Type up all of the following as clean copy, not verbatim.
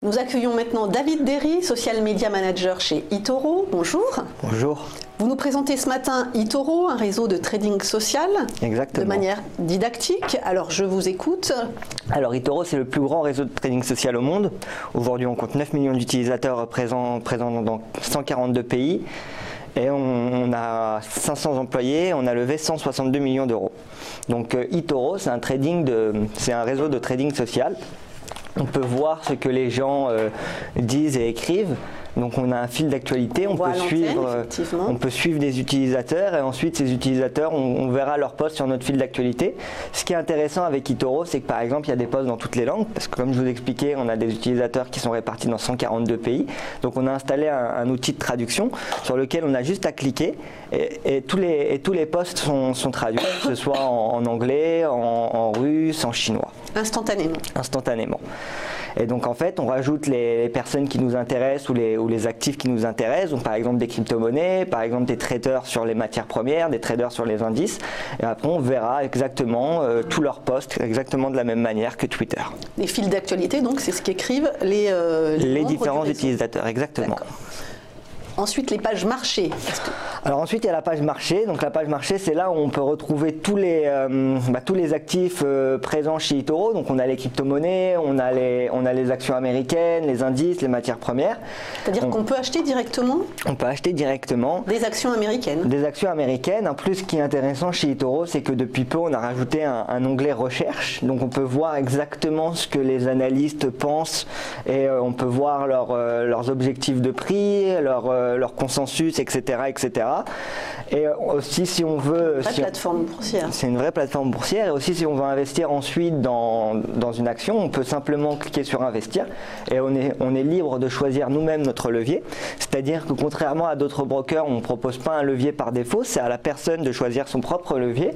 Nous accueillons maintenant David Derry, Social Media Manager chez eToro. Bonjour. Bonjour. Vous nous présentez ce matin eToro, un réseau de trading social. Exactement. De manière didactique. Alors je vous écoute. Alors eToro, c'est le plus grand réseau de trading social au monde. Aujourd'hui, on compte 9 millions d'utilisateurs présents dans 142 pays. Et on a 500 employés, on a levé 162 millions d'euros. Donc eToro, c'est un réseau de trading social. On peut voir ce que les gens disent et écrivent. Donc on a un fil d'actualité, on peut suivre des utilisateurs et ensuite ces utilisateurs, on verra leurs posts sur notre fil d'actualité. Ce qui est intéressant avec eToro, c'est que par exemple il y a des posts dans toutes les langues, parce que comme je vous expliquais, on a des utilisateurs qui sont répartis dans 142 pays. Donc on a installé un outil de traduction sur lequel on a juste à cliquer et tous les posts sont traduits, que ce soit en anglais, en russe, en chinois. Instantanément. Instantanément. Et donc en fait, on rajoute les personnes qui nous intéressent ou les actifs qui nous intéressent. Donc par exemple des crypto-monnaies, par exemple des traders sur les matières premières, des traders sur les indices. Et après, on verra exactement tous leurs posts exactement de la même manière que Twitter. Les fils d'actualité, donc c'est ce qu'écrivent les différents utilisateurs, exactement. Ensuite, les pages marché. Alors ensuite, il y a la page marché. Donc la page marché, c'est là où on peut retrouver tous les actifs présents chez eToro. Donc on a les crypto-monnaies, on a les actions américaines, les indices, les matières premières. C'est-à-dire qu'on peut acheter directement? On peut acheter directement des actions américaines. Des actions américaines. En plus, ce qui est intéressant chez eToro, c'est que depuis peu, on a rajouté un onglet recherche. Donc on peut voir exactement ce que les analystes pensent et on peut voir leurs objectifs de prix, leur consensus, etc., etc. Et aussi, si on veut... C'est une vraie plateforme boursière. C'est une vraie plateforme boursière. Et aussi, si on veut investir ensuite dans une action, on peut simplement cliquer sur investir et on est libre de choisir nous-mêmes notre levier. C'est-à-dire que contrairement à d'autres brokers, on ne propose pas un levier par défaut. C'est à la personne de choisir son propre levier.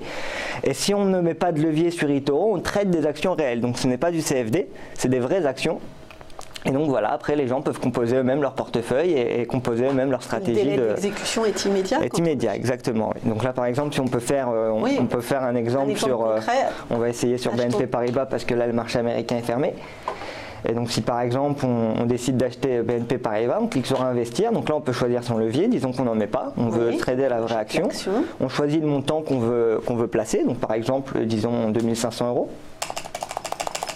Et si on ne met pas de levier sur eToro, on traite des actions réelles. Donc ce n'est pas du CFD, c'est des vraies actions. Et donc voilà, après les gens peuvent composer eux-mêmes leur portefeuille et composer eux-mêmes leur stratégie. Le délai d'exécution est immédiat. Est immédiat, exactement. Oui. Donc là par exemple, si on peut faire, on peut faire un exemple sur, on va essayer sur BNP Paribas parce que là le marché américain est fermé. Et donc si par exemple on décide d'acheter BNP Paribas, on clique sur investir, donc là on peut choisir son levier, disons qu'on n'en met pas, on veut trader la vraie action. On choisit le montant qu'on veut placer, donc par exemple disons 2500 €.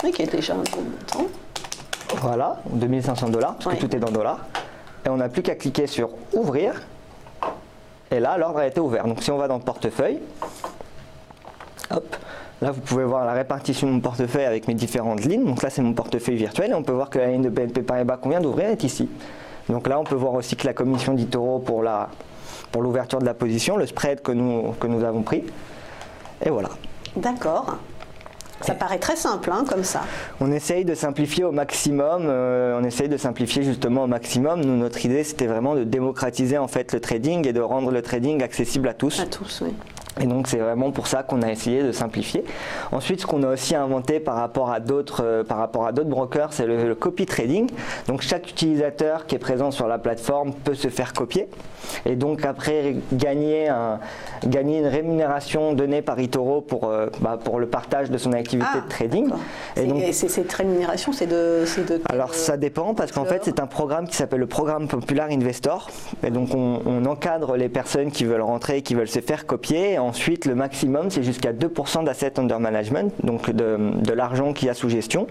Oui, qui est déjà un bon montant. Voilà, 2500 $, parce que tout est dans dollars. Et on n'a plus qu'à cliquer sur ouvrir. Et là, l'ordre a été ouvert. Donc si on va dans le portefeuille, hop, là vous pouvez voir la répartition de mon portefeuille avec mes différentes lignes. Donc là c'est mon portefeuille virtuel et on peut voir que la ligne de BNP Paribas qu'on vient d'ouvrir est ici. Donc là on peut voir aussi que la commission d'eToro pour l'ouverture de la position, le spread que nous avons pris. Et voilà. D'accord. Ça paraît très simple, hein, comme ça. On essaye de simplifier au maximum, on essaye de simplifier justement au maximum. Nous, notre idée, c'était vraiment de démocratiser en fait le trading et de rendre le trading accessible à tous. À tous, oui. Et donc c'est vraiment pour ça qu'on a essayé de simplifier. Ensuite, ce qu'on a aussi inventé par rapport à d'autres brokers, c'est le copy trading. Donc chaque utilisateur qui est présent sur la plateforme peut se faire copier et donc après gagner une rémunération donnée par eToro pour le partage de son activité de trading. Et cette rémunération, c'est de alors ça dépend parce qu'en fait c'est un programme qui s'appelle le programme Popular Investor. Et donc on encadre les personnes qui veulent rentrer et qui veulent se faire copier. Ensuite, le maximum, c'est jusqu'à 2% d'assets under management, donc de l'argent qu'il y a sous gestion.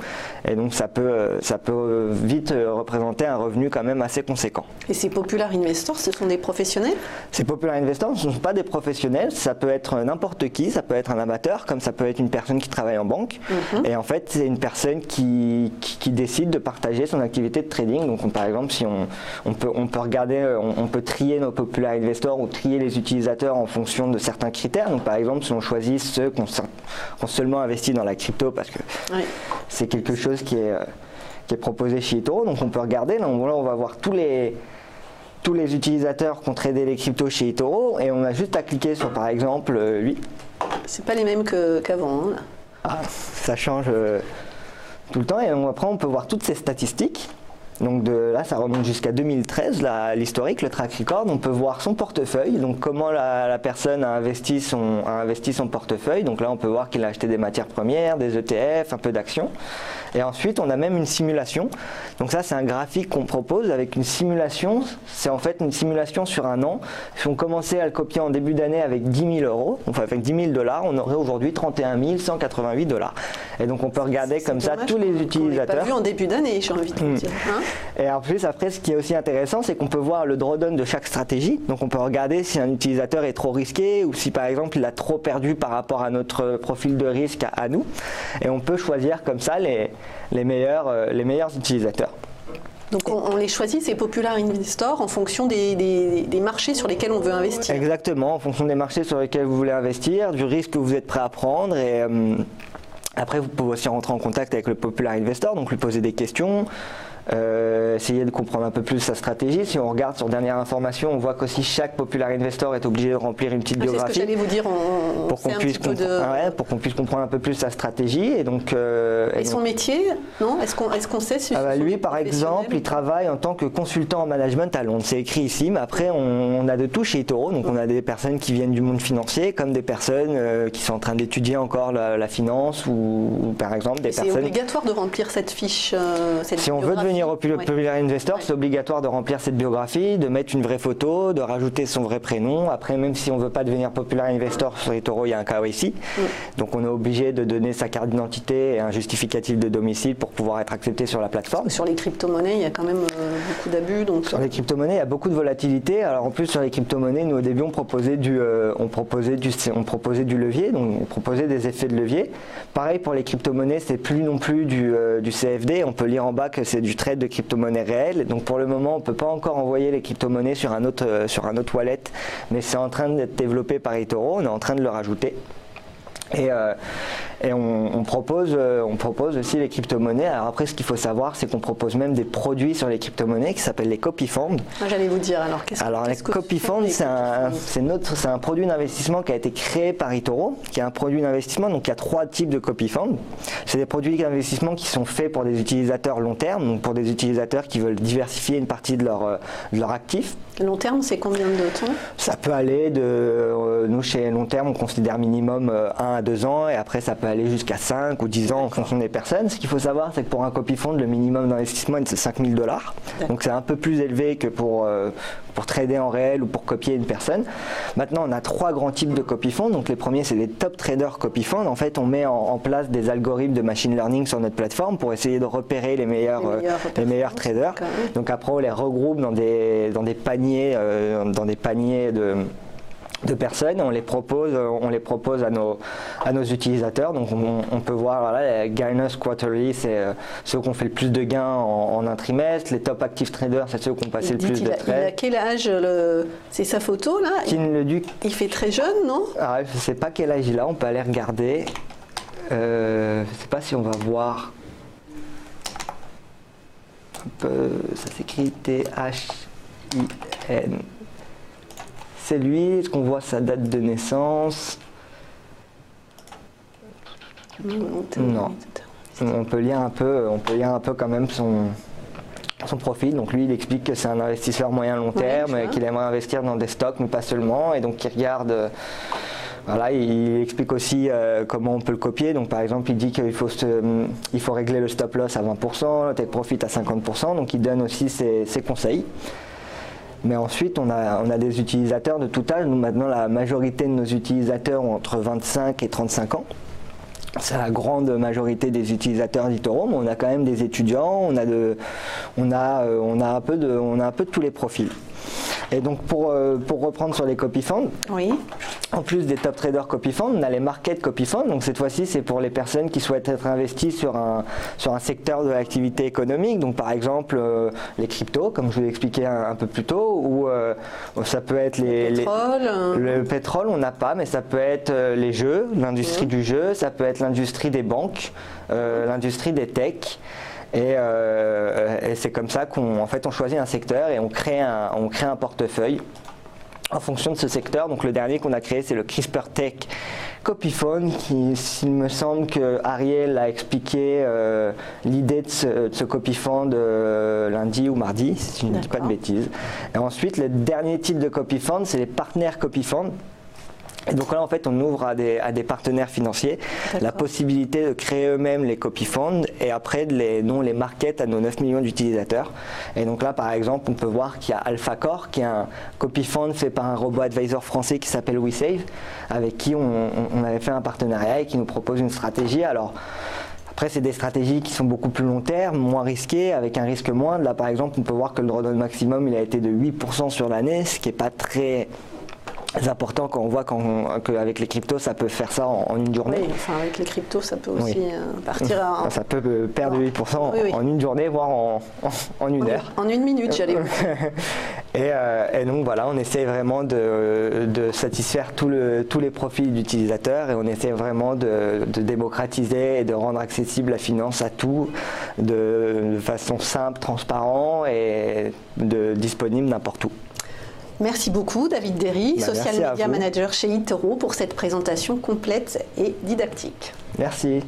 Et donc, ça peut vite représenter un revenu quand même assez conséquent. Et ces Popular Investors, ce sont des professionnels? Ces Popular Investors, ce ne sont pas des professionnels. Ça peut être n'importe qui, ça peut être un amateur, comme ça peut être une personne qui travaille en banque. Et en fait, c'est une personne qui décide de partager son activité de trading. Donc, par exemple, si on peut regarder, on peut trier nos Popular Investors ou trier les utilisateurs en fonction de certains critères. Donc par exemple, si on choisit ceux qui ont seulement investi dans la crypto parce que c'est quelque chose qui est proposé chez eToro, donc on peut regarder, là on va voir tous les utilisateurs qui ont tradé les cryptos chez eToro et on a juste à cliquer sur par exemple lui. C'est pas les mêmes qu'avant. Ça change tout le temps et après on peut voir toutes ces statistiques. Donc là, ça remonte jusqu'à 2013, l'historique, le track record. On peut voir son portefeuille, donc comment la personne a investi son portefeuille. Donc là, on peut voir qu'il a acheté des matières premières, des ETF, un peu d'actions. Et ensuite, on a même une simulation. Donc ça, c'est un graphique qu'on propose avec une simulation. C'est en fait une simulation sur un an. Si on commençait à le copier en début d'année avec 10 000 euros, enfin avec 10 000 $, on aurait aujourd'hui 31 188 $. Et donc, on peut regarder comme ça tous les utilisateurs. Pas vu en début d'année, j'ai envie de vous dire. Hein, et en plus, après, ce qui est aussi intéressant, c'est qu'on peut voir le drawdown de chaque stratégie. Donc, on peut regarder si un utilisateur est trop risqué ou si, par exemple, il a trop perdu par rapport à notre profil de risque à nous. Et on peut choisir comme ça les meilleurs utilisateurs. Donc on les choisit, ces Popular Investors, en fonction des marchés sur lesquels on veut investir. Exactement, en fonction des marchés sur lesquels vous voulez investir, du risque que vous êtes prêt à prendre. Et après, vous pouvez aussi rentrer en contact avec le Popular Investor, donc lui poser des questions. Essayer de comprendre un peu plus sa stratégie. Si on regarde sur dernière information, on voit qu'aussi chaque Popular Investor est obligé de remplir une petite biographie. C'est ce que j'allais vous dire, pour qu'on puisse comprendre un peu plus sa stratégie. Et donc, et son métier, non? Est-ce qu'on sait si lui, par exemple, il travaille en tant que consultant en management à Londres. C'est écrit ici, mais après, on a de tout chez eToro. Donc, on a des personnes qui viennent du monde financier, comme des personnes qui sont en train d'étudier encore la finance, ou par exemple des personnes. C'est obligatoire de remplir cette fiche, si on veut devenir Popular Investor, c'est obligatoire de remplir cette biographie, de mettre une vraie photo, de rajouter son vrai prénom. Après, même si on ne veut pas devenir Popular Investor sur eToro, il y a un KYC. Donc on est obligé de donner sa carte d'identité et un justificatif de domicile pour pouvoir être accepté sur la plateforme. Sur les crypto-monnaies, il y a quand même beaucoup d'abus. Sur les crypto-monnaies, il y a beaucoup de volatilité. Alors en plus, sur les crypto-monnaies, nous au début, on proposait du levier, donc on proposait des effets de levier. Pareil pour les crypto-monnaies, c'est plus non plus du CFD. On peut lire en bas que c'est du trade de crypto-monnaies réelles. Donc pour le moment, on ne peut pas encore envoyer les crypto-monnaies sur un autre wallet, mais c'est en train d'être développé par eToro. On est en train de le rajouter. Et on propose aussi les crypto-monnaies. Alors après, ce qu'il faut savoir, c'est qu'on propose même des produits sur les crypto-monnaies qui s'appellent les copy funds. J'allais vous dire, alors qu'est-ce que les copy funds, c'est un produit d'investissement qui a été créé par eToro, qui est un produit d'investissement. Donc il y a 3 types de copy funds. C'est des produits d'investissement qui sont faits pour des utilisateurs long terme, donc pour des utilisateurs qui veulent diversifier une partie de leur actif. Long terme, c'est combien de temps? Ça peut aller nous chez long terme, on considère minimum 1 à 2 ans, et après ça peut aller jusqu'à 5 ou 10 ans en fonction des personnes. Ce qu'il faut savoir, c'est que pour un copy fund, le minimum d'investissement c'est 5 000 $. Donc c'est un peu plus élevé que pour trader en réel ou pour copier une personne. Maintenant, on a 3 grands types de copy funds. Donc les premiers, c'est les top traders copy funds. En fait, on met en place des algorithmes de machine learning sur notre plateforme pour essayer de repérer les meilleurs traders. Donc après, on les regroupe dans des paniers de personnes, on les propose à nos utilisateurs. Donc on peut voir, voilà, les gainers quarterly, c'est ceux qui ont fait le plus de gains en un trimestre. Les top active traders, c'est ceux qui ont passé le plus de trades. Il a quel âge? C'est sa photo là? Il fait très jeune, non? Je ne sais pas quel âge il a, on peut aller regarder. Je ne sais pas si on va voir. Ça s'écrit THIN. C'est lui. Est-ce qu'on voit sa date de naissance? Non. On peut lire un peu quand même son profil. Donc lui, il explique que c'est un investisseur moyen long terme, qu'il aimerait investir dans des stocks, mais pas seulement. Et donc il regarde. Voilà, il explique aussi comment on peut le copier. Donc par exemple, il dit qu'il faut régler le stop loss à 20%, le take profit à 50%. Donc il donne aussi ses conseils. Mais ensuite, on a des utilisateurs de tout âge. Nous, maintenant, la majorité de nos utilisateurs ont entre 25 et 35 ans. C'est la grande majorité des utilisateurs d'eToro, mais on a quand même des étudiants, on a un peu de tous les profils. Et donc pour reprendre sur les copy funds, en plus des top traders copy funds, on a les market copy funds. Donc cette fois-ci, c'est pour les personnes qui souhaitent être investies sur un secteur de l'activité économique. Donc par exemple les cryptos, comme je vous l'ai expliqué un peu plus tôt, ou ça peut être le pétrole, on n'a pas, mais ça peut être les jeux, l'industrie du jeu, ça peut être l'industrie des banques, l'industrie des techs. Et c'est comme ça qu'on choisit un secteur et on crée un portefeuille en fonction de ce secteur. Donc le dernier qu'on a créé, c'est le CRISPR Tech Copyphone, qui, s'il me semble que Ariel a expliqué l'idée de ce Copyphone lundi ou mardi, si je ne dis pas de bêtises. Et ensuite, le dernier type de Copyphone, c'est les partenaires Copyphone. Et donc là, en fait, on ouvre à des partenaires financiers la possibilité de créer eux-mêmes les copyphones et après de les market à nos 9 millions d'utilisateurs. Et donc là, par exemple, on peut voir qu'il y a AlphaCore, qui est un copyphone fait par un robot advisor français qui s'appelle WeSave, avec qui on avait fait un partenariat et qui nous propose une stratégie. Alors, après, c'est des stratégies qui sont beaucoup plus long terme, moins risquées, avec un risque moindre. Là, par exemple, on peut voir que le drawdown maximum, il a été de 8% sur l'année, ce qui n'est pas très important quand on voit qu'avec les cryptos, ça peut faire ça en une journée. Oui, enfin, avec les cryptos, ça peut aussi partir à... Ça peut perdre 8% en une journée, voire en une heure. En une minute, j'allais vous dire. Et donc voilà, on essaie vraiment de satisfaire tous les profils d'utilisateurs et on essaie vraiment de démocratiser et de rendre accessible la finance à tout de façon simple, transparente et disponible n'importe où. Merci beaucoup David Derry, Social Media Manager chez eToro, pour cette présentation complète et didactique. Merci.